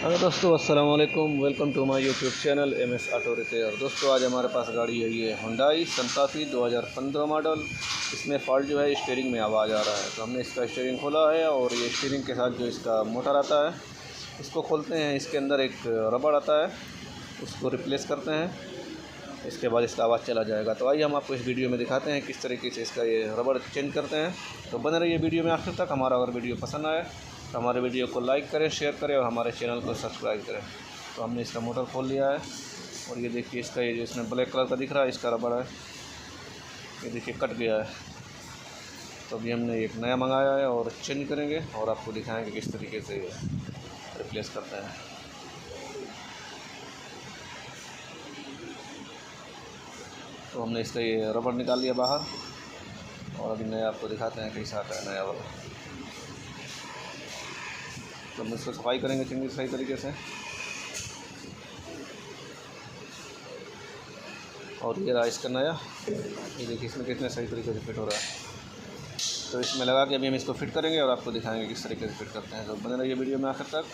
Hello दोस्तों, अस्सलाम वालेकुम। Welcome to my YouTube channel MS auto repair. दोस्तों, आज हमारे पास गाड़ी है ये Hyundai Santa Fe 2015 मॉडल। इसमें फॉल्ट जो है स्टीयरिंग में आवाज़ आ रहा है, तो हमने इसका स्टीयरिंग खोला है और ये स्टीयरिंग के साथ जो इसका मोटर आता है इसको खोलते हैं। इसके अंदर एक रबड़ आता है, उसको रिप्लेस करते हैं। इसके बाद इसका आवाज़ चला जाएगा। तो आइए हम आपको इस वीडियो में दिखाते हैं किस तरीके से इसका ये रबड़ चेंज करते हैं। तो बने रहिए वीडियो में आखिर तक। हमारा अगर वीडियो पसंद आए तो हमारे वीडियो को लाइक करें, शेयर करें और हमारे चैनल को सब्सक्राइब करें। तो हमने इसका मोटर खोल लिया है और ये देखिए इसका ये जो इसमें ब्लैक कलर का दिख रहा है इसका रबड़ है, ये देखिए कट गया है। तो अभी हमने एक नया मंगाया है और चेंज करेंगे और आपको दिखाएंगे किस तरीके से रिप्लेस करते हैं। तो हमने इसका ये रबड़ निकाल लिया बाहर और अभी नया आपको दिखाते हैं कैसा आता है नया वाला। तो हम इसको सफाई करेंगे चंगी सही तरीके से। और ये रहा इसका नया, ये देखिए इसमें कितने सही तरीके से फिट हो रहा है। तो इसमें लगा के अभी हम इसको फिट करेंगे और आपको दिखाएंगे किस तरीके से फिट करते हैं। तो बने रहिए वीडियो में आखिर तक।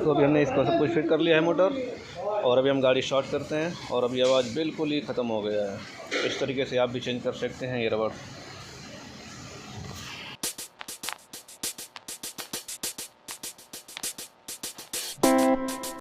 तो अभी हमने इसको सब कुछ फिट कर लिया है मोटर, और अभी हम गाड़ी शॉर्ट करते हैं और अभी आवाज़ बिल्कुल ही ख़त्म हो गया है। इस तरीके से आप भी चेंज कर सकते हैं ये रबड़।